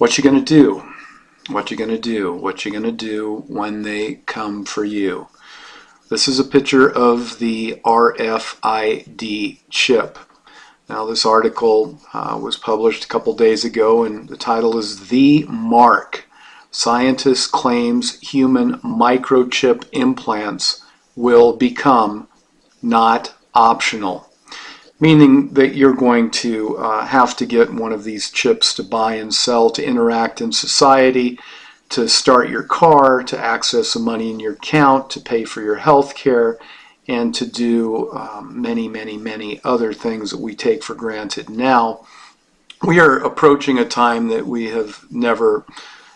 What you going to do? What you going to do? What you going to do when they come for you? This is a picture of the RFID chip. Now this article was published a couple days ago, and the title is "The Mark. Scientist claims human microchip implants will become not optional." Meaning that you're going to have to get one of these chips to buy and sell, to interact in society, to start your car, to access the money in your account, to pay for your health care, and to do many other things that we take for granted now. We are approaching a time that we have never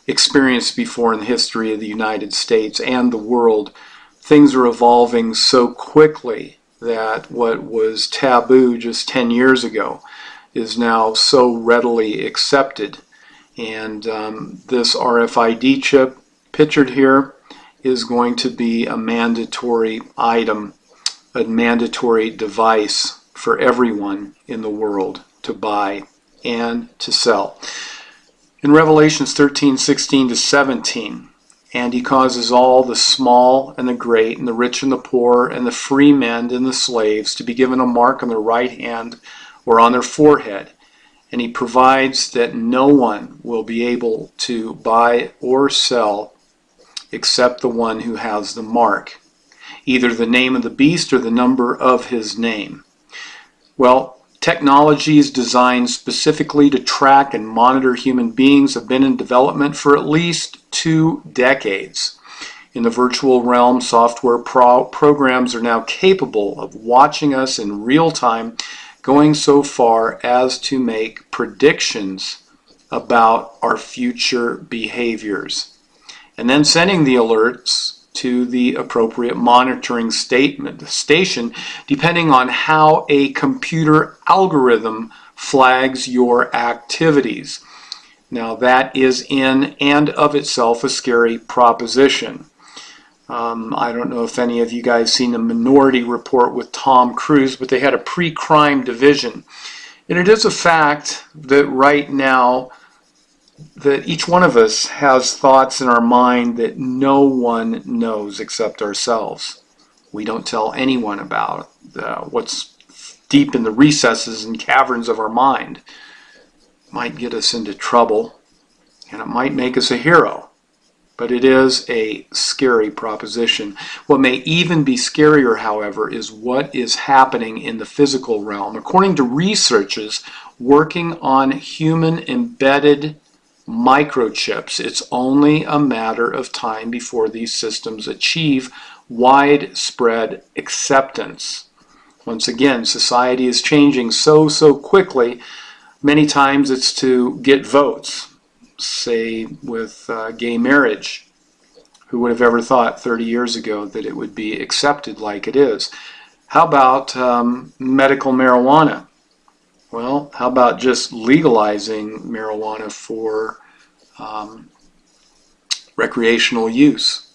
experienced before in the history of the United States and the world. Things are evolving so quickly that what was taboo just 10 years ago is now so readily accepted. And this RFID chip pictured here is going to be a mandatory item, a mandatory device for everyone in the world to buy and to sell. In Revelations 13:16-17, "And he causes all the small and the great, and the rich and the poor, and the free men and the slaves to be given a mark on their right hand or on their forehead. And he provides that no one will be able to buy or sell except the one who has the mark, either the name of the beast or the number of his name." Well, technologies designed specifically to track and monitor human beings have been in development for at least 2 decades. In the virtual realm, software programs are now capable of watching us in real time, going so far as to make predictions about our future behaviors, and then sending the alerts to the appropriate monitoring station depending on how a computer algorithm flags your activities. Now that is in and of itself a scary proposition. I don't know if any of you guys seen the Minority Report with Tom Cruise, but they had a pre-crime division. And it is a fact that right now that each one of us has thoughts in our mind that no one knows except ourselves. We don't tell anyone about what's deep in the recesses and caverns of our mind. It might get us into trouble, and it might make us a hero, but it is a scary proposition. What may even be scarier, however, is what is happening in the physical realm. According to researchers working on human embedded microchips, it's only a matter of time before these systems achieve widespread acceptance. Once again, society is changing so quickly. Many times it's to get votes, say with gay marriage. Who would have ever thought 30 years ago that it would be accepted like it is? How about medical marijuana? Well, how about just legalizing marijuana for recreational use?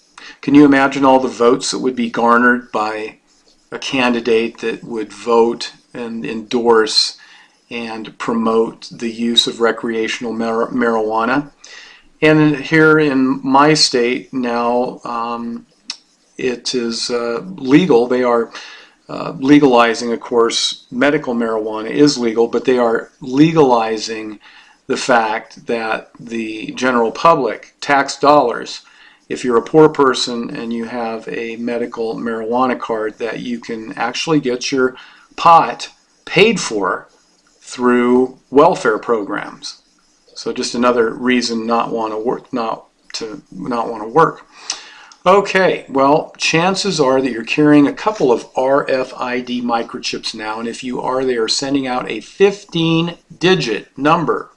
Can you imagine all the votes that would be garnered by a candidate that would vote and endorse and promote the use of recreational marijuana? And here in my state now, it is legal. They are legalizing, of course, medical marijuana is legal, but they are legalizing the fact that the general public, tax dollars, if you're a poor person and you have a medical marijuana card, that you can actually get your pot paid for through welfare programs. So just another reason not to want to work. Okay, well, chances are that you're carrying a couple of RFID microchips now, and if you are, they are sending out a 15-digit number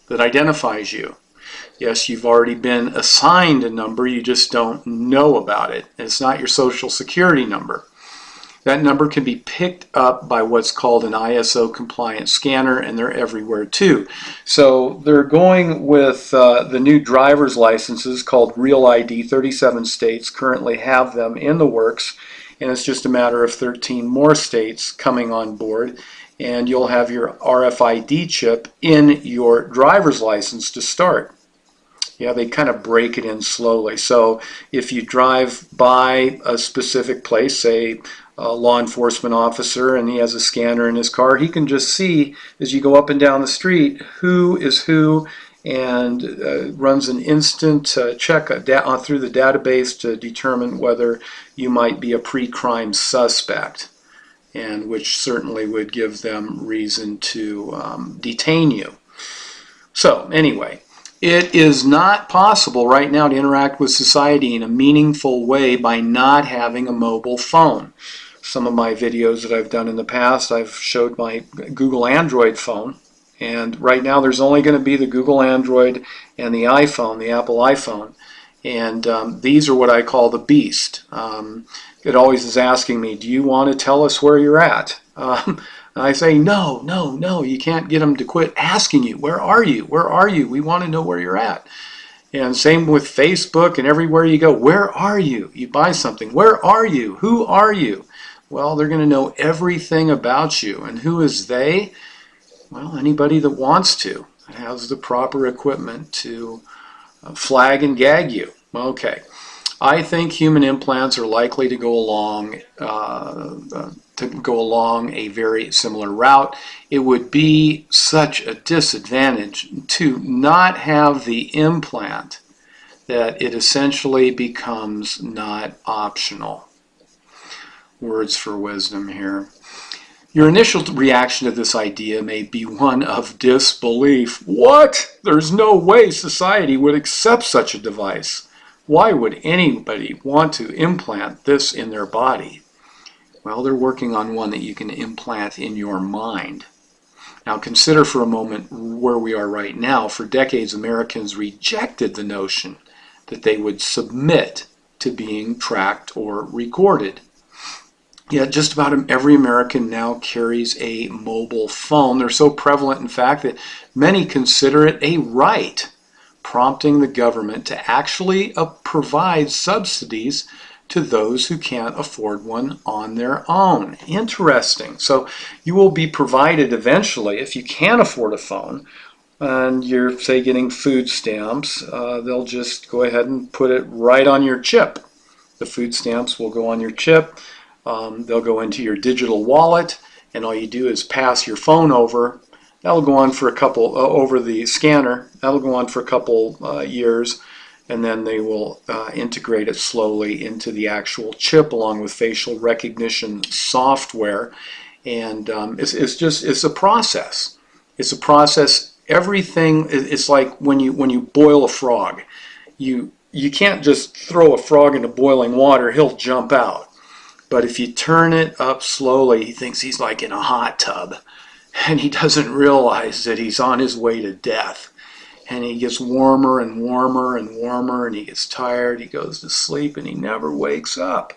that identifies you. Yes, you've already been assigned a number, you just don't know about it. It's not your social security number. That number can be picked up by what's called an ISO compliant scanner, and they're everywhere too. So they're going with the new driver's licenses called Real ID. 37 states currently have them in the works, and it's just a matter of 13 more states coming on board. and you'll have your RFID chip in your driver's license to start. Yeah, they kind of break it in slowly. So if you drive by a specific place, say a law enforcement officer, and he has a scanner in his car, he can just see as you go up and down the street who is who, and runs an instant check through the database to determine whether you might be a pre-crime suspect, and which certainly would give them reason to detain you. So anyway, it is not possible right now to interact with society in a meaningful way by not having a mobile phone. Some of my videos that I've done in the past, I've showed my Google Android phone. And right now there's only going to be the Google Android and the iPhone, the Apple iPhone. And these are what I call the beast. It always is asking me, do you want to tell us where you're at? I say, no, no, no, you can't get them to quit asking you, where are you? Where are you? We want to know where you're at. And same with Facebook and everywhere you go, where are you? You buy something, where are you? Who are you? Well, they're going to know everything about you. And who is they? Well, anybody that wants to, has the proper equipment to flag and gag you. Okay. I think human implants are likely to go along a very similar route. It would be such a disadvantage to not have the implant that it essentially becomes not optional. Words for wisdom here. Your initial reaction to this idea may be one of disbelief. What? There's no way society would accept such a device. Why would anybody want to implant this in their body? Well, they're working on one that you can implant in your mind. Now consider for a moment where we are right now. For decades, Americans rejected the notion that they would submit to being tracked or recorded. Yet just about every American now carries a mobile phone. They're so prevalent, in fact, that many consider it a right, prompting the government to actually provide subsidies to those who can't afford one on their own. Interesting. So you will be provided eventually, if you can't afford a phone, and you're, say, getting food stamps, they'll just go ahead and put it right on your chip. The food stamps will go on your chip. They'll go into your digital wallet, and all you do is pass your phone over. That'll go on for a couple, over the scanner, that'll go on for a couple years, and then they will integrate it slowly into the actual chip along with facial recognition software. And it's a process. It's a process. Everything, it's like when you boil a frog. You can't just throw a frog into boiling water, he'll jump out. But if you turn it up slowly, he thinks he's like in a hot tub. And he doesn't realize that he's on his way to death. And he gets warmer and warmer and warmer, and he gets tired, he goes to sleep, and he never wakes up.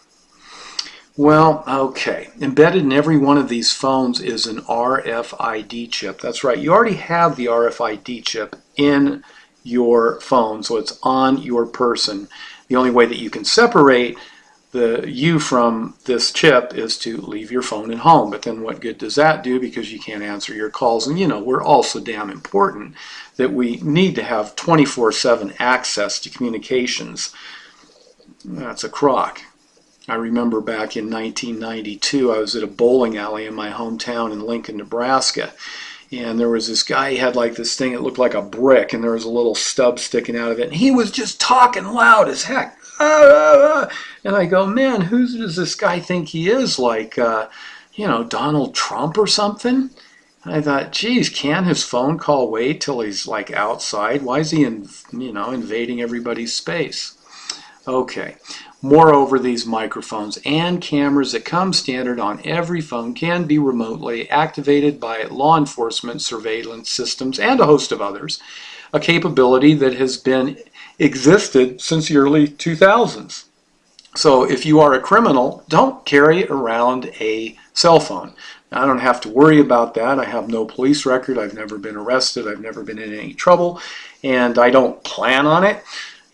Well, okay. Embedded in every one of these phones is an RFID chip. That's right. You already have the RFID chip in your phone, so it's on your person. The only way that you can separate you from this chip is to leave your phone at home. But then what good does that do? Because you can't answer your calls. And you know, we're all so damn important that we need to have 24/7 access to communications. That's a crock. I remember back in 1992, I was at a bowling alley in my hometown in Lincoln, Nebraska. And there was this guy, he had like this thing, it looked like a brick, and there was a little stub sticking out of it. And he was just talking loud as heck. And I go, man, who does this guy think he is? Like, Donald Trump or something? And I thought, geez, can his phone call wait till he's like outside? Why is he, invading everybody's space? Okay. Moreover, these microphones and cameras that come standard on every phone can be remotely activated by law enforcement surveillance systems and a host of others, a capability that has been existed since the early 2000s. So if you are a criminal, don't carry around a cell phone. Now, I don't have to worry about that. I have no police record. I've never been arrested. I've never been in any trouble, and I don't plan on it.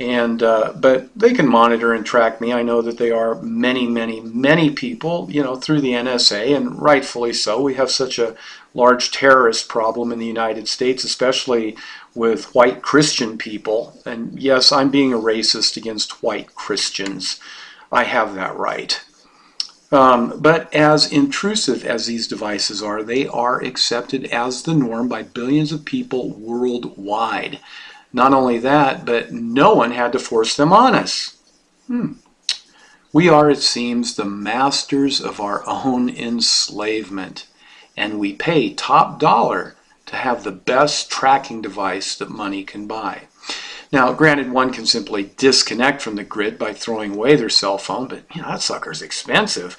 And but they can monitor and track me. I know that they are many people, through the NSA, and rightfully so. We have such a large terrorist problem in the United States, especially with white Christian people. And yes, I'm being a racist against white Christians. I have that right. But as intrusive as these devices are, they are accepted as the norm by billions of people worldwide. Not only that, but no one had to force them on us. We are, it seems, the masters of our own enslavement, and we pay top dollar to have the best tracking device that money can buy. Now, granted, one can simply disconnect from the grid by throwing away their cell phone, but that sucker's expensive.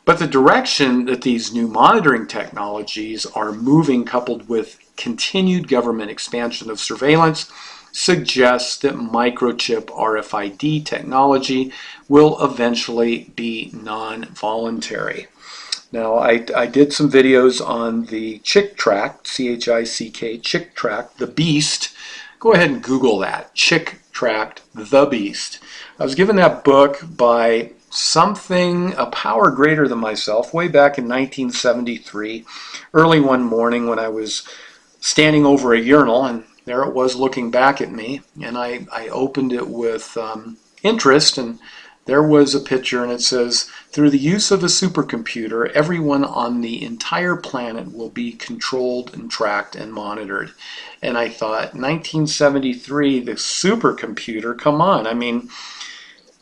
But the direction that these new monitoring technologies are moving, coupled with continued government expansion of surveillance, suggests that microchip RFID technology will eventually be non-voluntary. Now, I did some videos on the Chick Track, C-H-I-C-K, Chick Track, the Beast. Go ahead and Google that, Chick Track, the Beast. I was given that book by a power greater than myself, way back in 1973, early one morning when I was standing over a urinal, and there it was looking back at me, and I opened it with interest, and there was a picture, and it says, through the use of a supercomputer, everyone on the entire planet will be controlled and tracked and monitored. And I thought, 1973, the supercomputer, come on. I mean,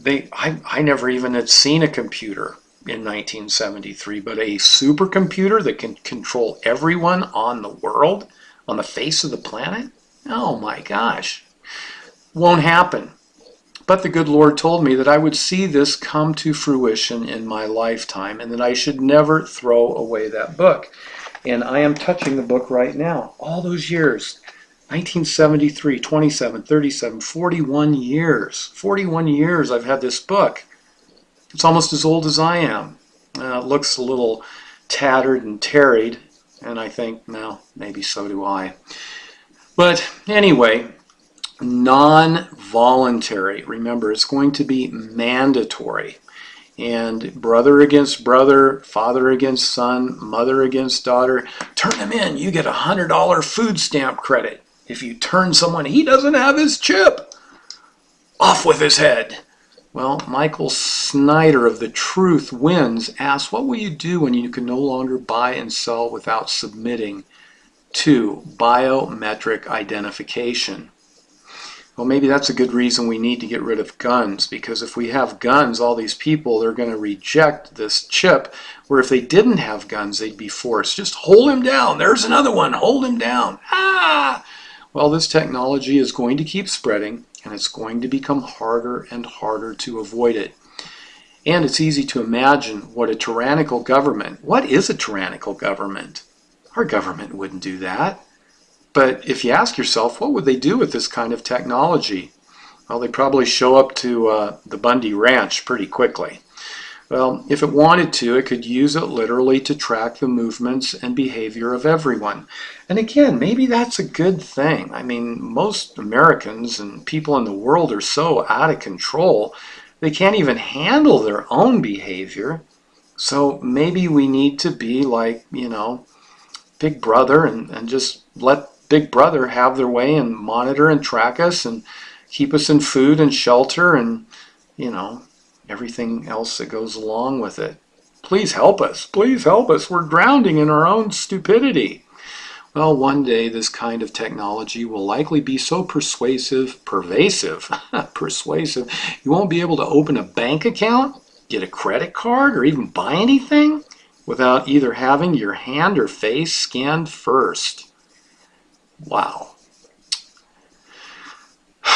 I never even had seen a computer in 1973, but a supercomputer that can control everyone on the world, on the face of the planet? Oh my gosh. Won't happen. But the good Lord told me that I would see this come to fruition in my lifetime, and that I should never throw away that book. And I am touching the book right now. All those years, 1973, 27, 37, 41 years. 41 years I've had this book. It's almost as old as I am. It looks a little tattered and tarried, and I think, well, maybe so do I. But anyway, non-voluntary. Remember, it's going to be mandatory. And brother against brother, father against son, mother against daughter, turn them in. You get a $100 food stamp credit. If you turn someone, he doesn't have his chip. Off with his head. Well, Michael Snyder of The Truth Wins asks, what will you do when you can no longer buy and sell without submitting to biometric identification? Well, maybe that's a good reason we need to get rid of guns, because if we have guns, all these people, they're going to reject this chip, where if they didn't have guns, they'd be forced. Just hold him down. There's another one. Hold him down. Ah! Well, this technology is going to keep spreading, and it's going to become harder and harder to avoid it. And it's easy to imagine what a tyrannical government, what is a tyrannical government? Our government wouldn't do that. But if you ask yourself, what would they do with this kind of technology? Well, they'd probably show up to the Bundy Ranch pretty quickly. Well, if it wanted to, it could use it literally to track the movements and behavior of everyone. And again, maybe that's a good thing. I mean, most Americans and people in the world are so out of control, they can't even handle their own behavior. So maybe we need to be like, Big Brother and just let Big Brother have their way and monitor and track us and keep us in food and shelter and, everything else that goes along with it. Please help us. Please help us. We're drowning in our own stupidity. Well, one day this kind of technology will likely be so pervasive, you won't be able to open a bank account, get a credit card, or even buy anything without either having your hand or face scanned first. Wow.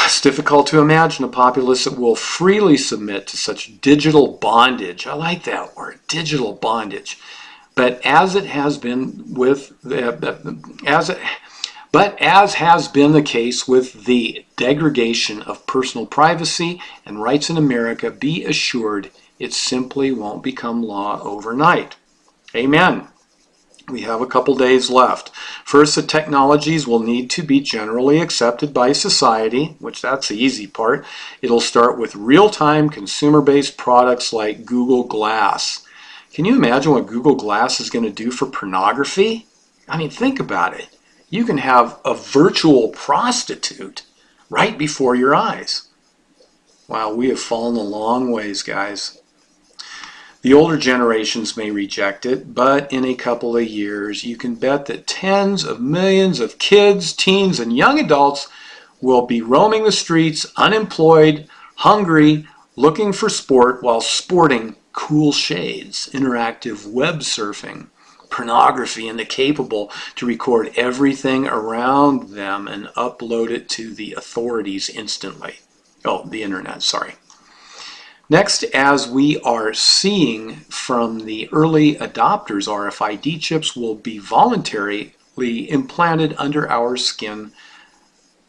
It's difficult to imagine a populace that will freely submit to such digital bondage. I like that word, digital bondage. But as has been the case with the degradation of personal privacy and rights in America, be assured it simply won't become law overnight. Amen. We have a couple days left. First, the technologies will need to be generally accepted by society, which that's the easy part. It'll start with real-time consumer-based products like Google Glass. Can you imagine what Google Glass is going to do for pornography? I mean, think about it. You can have a virtual prostitute right before your eyes. Wow, we have fallen a long ways, guys. The older generations may reject it, but in a couple of years, you can bet that tens of millions of kids, teens, and young adults will be roaming the streets, unemployed, hungry, looking for sport while sporting cool shades, interactive web surfing, pornography, and the capable to record everything around them and upload it to the authorities instantly. Oh, the internet, sorry. Next, as we are seeing from the early adopters, RFID chips will be voluntarily implanted under our skin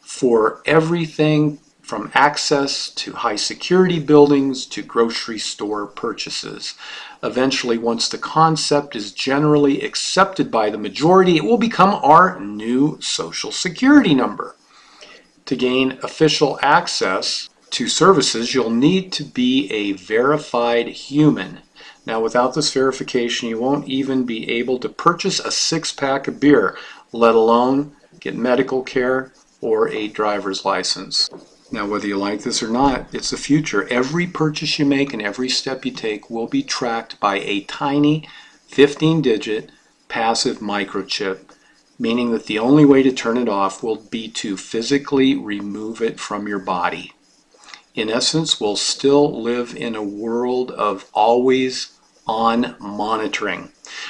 for everything from access to high security buildings to grocery store purchases. Eventually, once the concept is generally accepted by the majority, it will become our new social security number. To gain official access to services, you'll need to be a verified human. Now, without this verification, you won't even be able to purchase a six-pack of beer, let alone get medical care or a driver's license. Now, whether you like this or not, it's the future. Every purchase you make and every step you take will be tracked by a tiny 15-digit passive microchip, meaning that the only way to turn it off will be to physically remove it from your body. In essence, we'll still live in a world of always on monitoring.